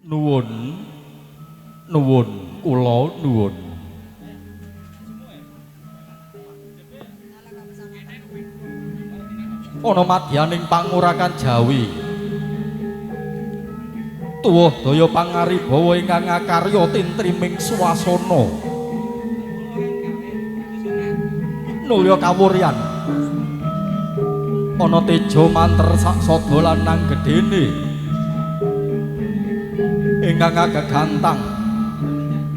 Nuwun, nuwun, kula nuwun. Ana madyaning pangurakan Jawi. Tuwuh daya pangaribawa ingkang ngakarya tintriming swasana. Nulya kawuryan. Ana teja manter saksada lan nang gedene. Ingkang agegantang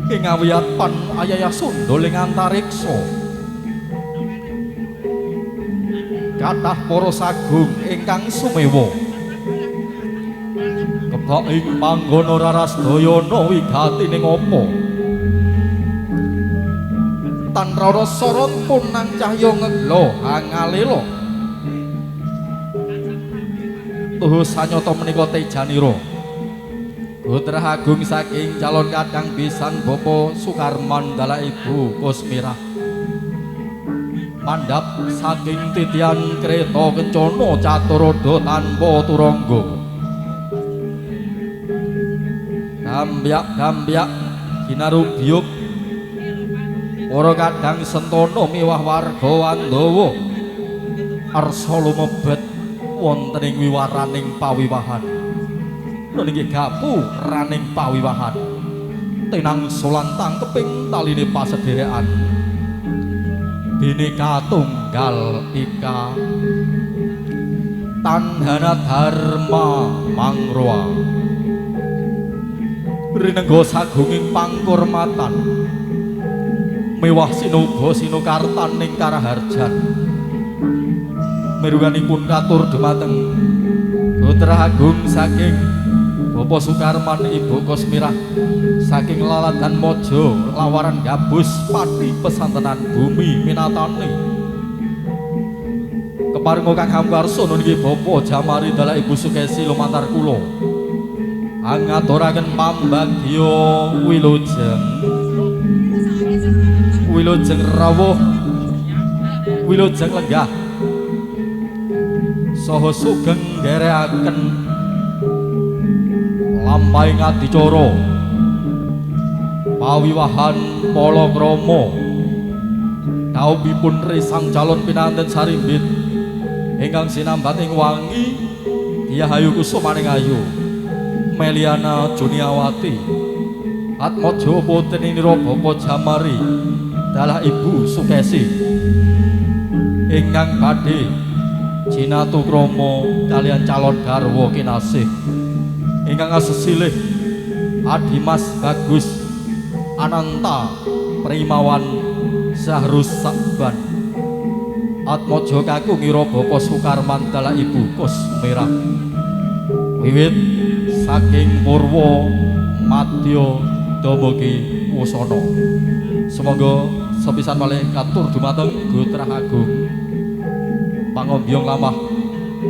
ing awiyapan ayaya sundoling antariksa. Kathah para sagung ingkang sumewa. Kebak ing panggana Rarasdayana wigatining apa? Tan rara sorot pun nang cahya ngegla angalela. Tuhu sanyata menika tejanira. Putra agung saking calon kadang pisan Bapa Sukarman dala Ibu Kusmirah. Mandhap saking titian kreta kencana Caturada tanpa turangga. Gambyak-gambyak ginarubyuk para kadang sentana miwah warga Wandawa arsa lumebet wonten ing wiwaraning pawiwahan. Niki gapu raning pawiwahan tenang solantang keping taline pasederekan Bhinneka Tunggal Ika Tandhana Dharma Mangroa rinengga sagunging pangkurmatan mewah sinuba sinukartan ning karaharjan miruganipun katur dumateng putra agung saking Bapa Sukarman Ibu Kusmirah saking Laladan Mojo Lawaran Gabus Pati Pesantenan Bumi Minatani keparenga Kang Hamwarsa niki Bapa Jamari dala Ibu Sukesi lumantar kula angaturaken pambagya wilujeng rawuh wilujeng lenggah saha sugeng nderekaken lampahing adicara pawiwahan palakrama kaubipun risang calon pinanten sarimbit ingkang sinambat ing wangi Diahayu Kusumaning Ayu Meliana Juniawati Atmaja putrinira Bapa Jamari dalah Ibu Sukesi ingkang badhe jinatukrama kalian calon garwa kinasih ingkang asesilih Adimas Bagus Ananta Primawan Zahrus Sakban Atmaja kakungira Bapa Sukarman dala Ibu Kusmirah wiwit saking Purwa Madya dumugi Wusana. Semoga sepisan malih katur dumateng Putra Agung pangombyong lamah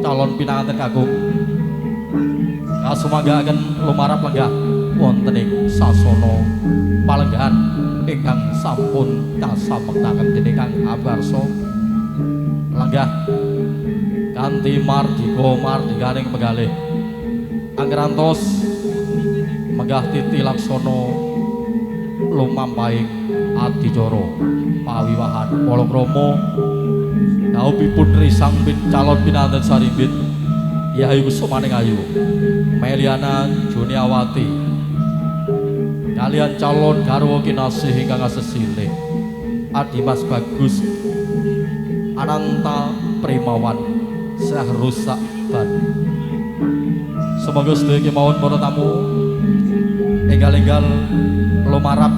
calon pinanganten kakung kasumanggaken lumarap lenggah wonten ing sasana palenggahan ingkang sampun kasamektaken dening Kang Hamwarsa lenggah kanthi mardika mardikaning penggalih anggerantos menggah titi laksana lumampahing adicara pawiwahan palakrama daupipun risang calon pinanten sarimbit Diahayu Kusumaning Ayu Meliana Juniawati kalian calon garwa kinasih ingkang asesilih Adimas Bagus Ananta Primawan Zahrus Sakban. Semoga sedaya kemawon para tamu enggal-enggal lumarap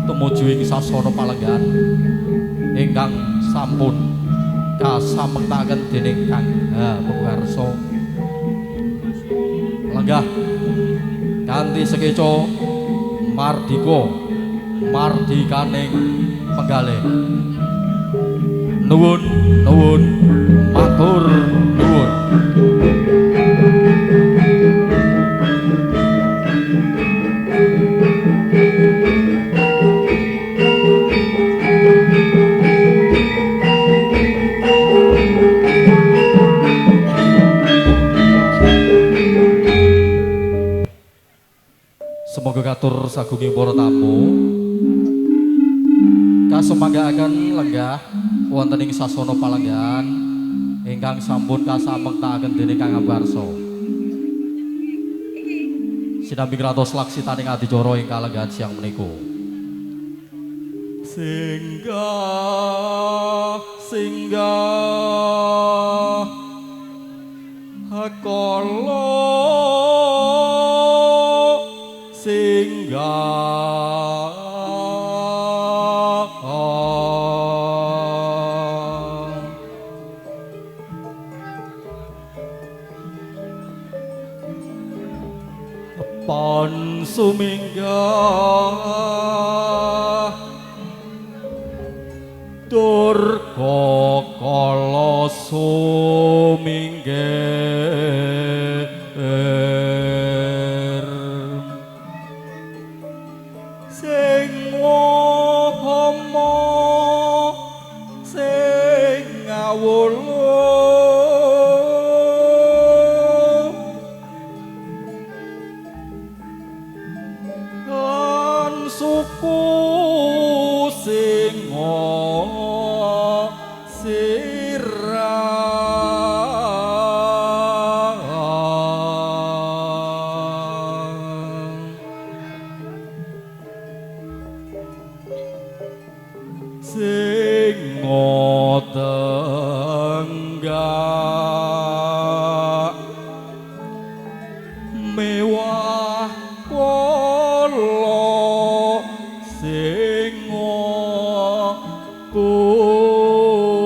tumuju ing sasana palenggahan ingkang sampun kasamektaken dening Kang Hamwarsa lenggah kanthi sekeca mardika mardikaning penggalih nuwun nuwun matur nuwun. Semoga katur sagunging para tamu kasumanggaaken lenggah wonten ing sasana palenggan ingkang sampun kasamektakaken dening Kang Ambarso. Sinambi kratos laksitaning adicara ing kalenggahan siang menika. Singgah singgah kala singgah pan suminggah durga kala suminggir sing wahama sing ngawula kan suku sing sing tenggak mewah kala sing kuntun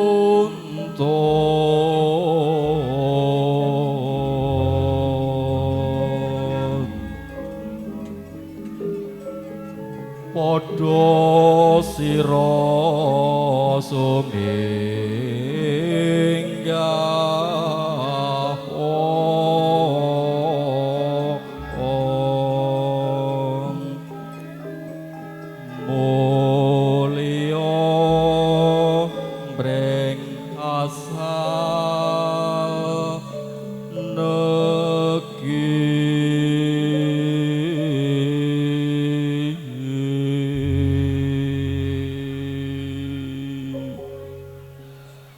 padha sira suminggah mulya breng asal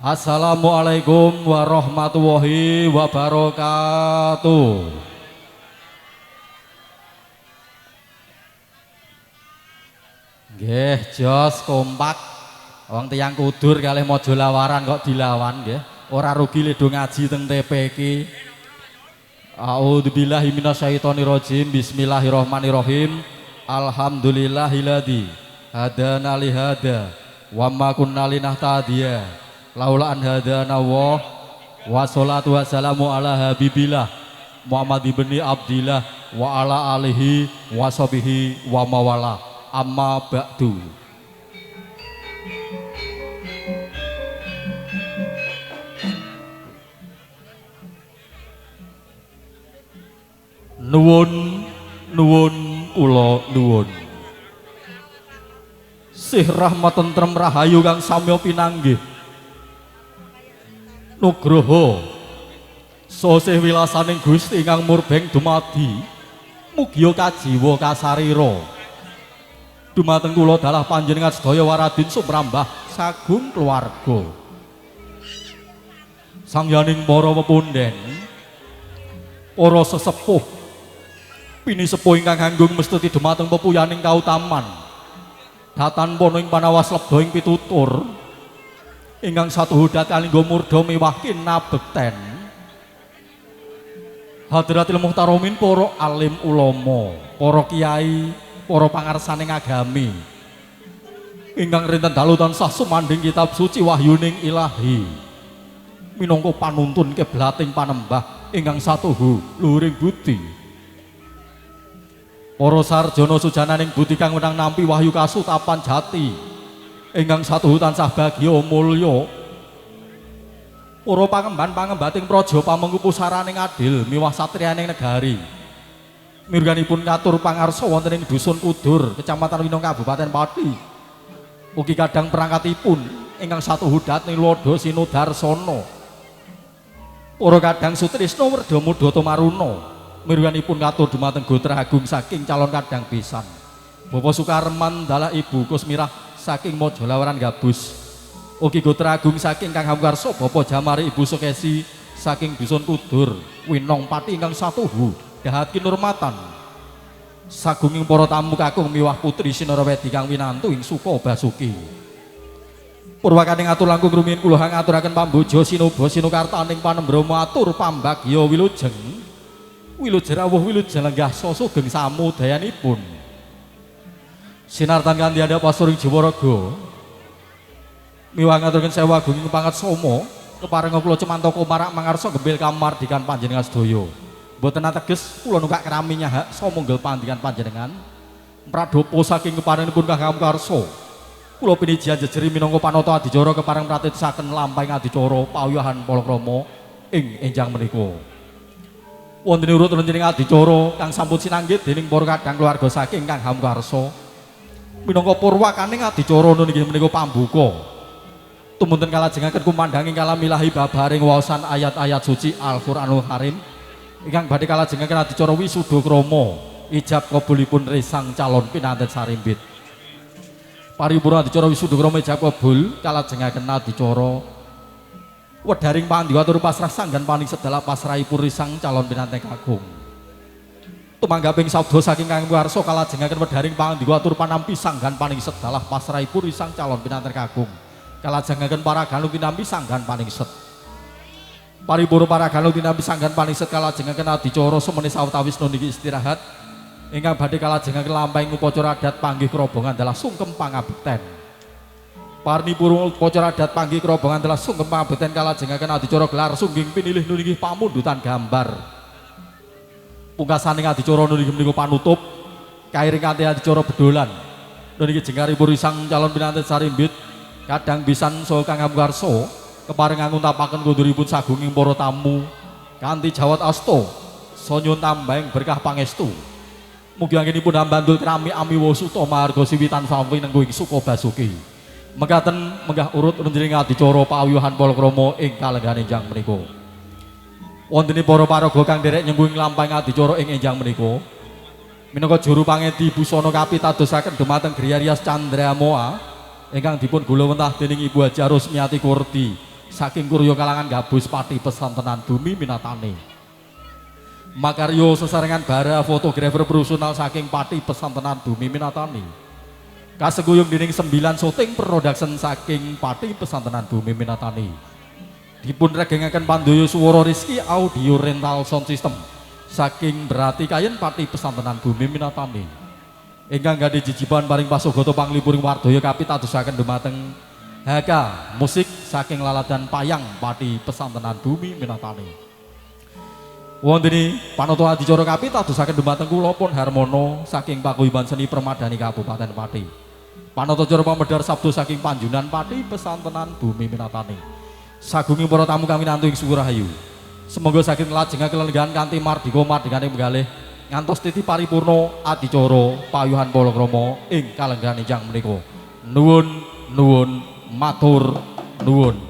Assalamualaikum warahmatullahi wabarakatuh. Nggih, jos kompak. Wong tiyang kudur kalih mojo lawaran kok dilawan nggih. Ora rugi le do ngaji teng TP iki. A'udzubillahi minasyaitonirrajim. Bismillahirrahmanirrahim. Alhamdulillahilladzi hadana li hada wa ma kunna linahtadiya laula an hadana wa wassalatu wassalamu ala habibillah Muhammad ibni Abdillah wa ala alihi wa sahbihi wa mawala amma ba'du. Nuwun nuwun kula nuwun sih rahmat tentrem rahayu kang samya pinanggih nugroho sosih wilasaning Gusti ingkang murbeng dumadi mugia kajiwa kasarira dumateng kula dalah panjenengan sedaya waradin sumrambah sagung keluarga sangyaning para pepunden para sesepuh pini sepuh ingkang anggung mesteti dumateng pepuyaning kautaman datan pono ing panawas lebda ing pitutur ingkang satu hudat kalingga murda miwahkin nabekten Hadratil Muhtaromin para alim ulama, para kiai, para pangarsaning agami ingkang rinten dalu tansah sumandhing kitab suci wahyuning ilahi minangka panuntun kiblating panembah ingkang satuhu luhuring budi para sarjana sujananing budi kang wenang nampi wahyu kasutapan jati ingkang satuhu tansah bagya mulya para pangemban-pangembating praja pamengku pusaraning adil miwah satriyaning negari mirganipun katur pangarsa wonten ing dusun Kudur Kecamatan Winong Kabupaten Pati ugi kadang perangkatipun ingkang satuhu dhateng Lodo Sinudarsono para kadang Sutrisno Werda Mudha Tumaruna Mirwanipun katur dumateng Gotra Agung saking calon kadang pisan. Bapak Sukarman dalah Ibu Kusmirah saking Mojolawaran Gabus. Ugi Gotra Agung saking Kang Hamkarso Bapak Jamari Ibu Sukesi saking Dusun Kudur. Winong pati ingkang satuhu Dahat Kinurmatan. Sagunging para tamu kakung miwah putri Sinarawedi kang winantu ing Suka Basuki. Purwakaning atur langkung rumiyin kula ngaturaken pamboja sinoba sinukartaning panembrama atur pambagya wilujeng. Wilujeng rawuh wilujeng lenggah sosugeng samudayanipun. Sinartan kanthi andhap pasuring Jawaraga. Miwah ngaturaken sewu agunging pangat sama kepareng kula Cemantaka marak mangarsa gembil kamardikan panjenengan sedaya. Mboten ateges kula nunggak kerami nyahak samonggel pandikan panjenengan. Pradopo saking keparengipun Kang Hamkarso. Kula pinijian jejeri minangka panata adicara kepareng pratitasaken lampahing adicara pawuyahan palakrama ing enjang menika. Wonten urut renjening adicara kang sampun sinanggit dening para kadang keluarga saking Kang Hamkarso. Minangka purwakaning adicara niki menika pambuka. Tumunten kalajengaken kumandhanging kalamilahi babaring waosan ayat-ayat suci Al-Qur'anul Karim. Ingkang badhe kalajengaken adicara wisuda krama ijab kabulipun resang calon pinanten sarimbit. Paripurna adicara wisuda krama ijab kabul kalajengaken adicara wedharing pandiwatur pasrah sanggan paning sedala pasrahipun resang calon pinanten kakung. Tumanggaping sabda saking Kang Hamkarso kalajengaken wedharing pandiwatur panampi sanggan paning sedala pasrahipun resang calon pinanten kakung. Kalajengaken para galung tinampi sanggan paningset. Paripurna para galung tinampi sanggan paningset kalajengaken adicara semene sawetawis niki istirahat ingkang badhe kalajengaken lampahing upacara adat panggih kerobongan dalah sungkem pangabekten. Paripurna upacara adat panggih kerobongan dalah sungkem pangabekten kalajengaken adicara gelar sungging pinilih niki pamundutan gambar. Pungkasaning adicara niki menika panutup kairing kanthi adicara bedolan. Niki jengaripun risang calon pinanten sarimbit kadang pisan saha Kang Hamkarso kepareng nguntapaken konduripun sagunging para tamu kanthi jawat asta sanyun tambahing berkah pangestu. Mugi anggenipun ambandul krami amiwa suta marga siwitan samping ing Suka Basuki. Mekaten menggah urut renjening adicara pawuyahan palakrama ing kalenggahan enjang menika. Wontenipun para paraga kang derek nyengguing lampahing adicara ing enjang menika. Minangka juru pangedi busana kapitadosaken dumateng Griya Rias Candramoa ingkang dipun gula wentah dening Ibu Haji Rusmiati Kurdi saking Kurya Kalangan Gabus Pati Pesantenan Bumi Minatani. Makarya sesarengan bara fotografer profesional saking Pati Pesantenan Bumi Minatani. Kaseguyung dening 9 syuting production saking Pati Pesantenan Bumi Minatani. Dipun regengaken pandaya swara Rizky Audio Rental Sound System saking Berati Kayen Pati Pesantenan Bumi Minatani. Ingkang gadhe jijiban paring pasugata panglipuring wardaya kapitadosaken dumateng HK musik saking Laladan Payang Pati Pesantenan Bumi Minatani. Wonten panata adicara kapitadosaken dumateng kula pun Harmono saking Paguyuban Seni Permadani Kabupaten Pati. Panata acara pamedhar sabdo saking Panjunan Pati Pesantenan Bumi Minatani. Sagunging para tamu kami nantu ing Surahayu. Semoga saking lajengaken lelenggahan kanthi mardika mardikaning penggalih ngantos titi paripurna adicara pawuyahan palakrama ing kalenggahan enjang menika. Nuwun matur nuwun.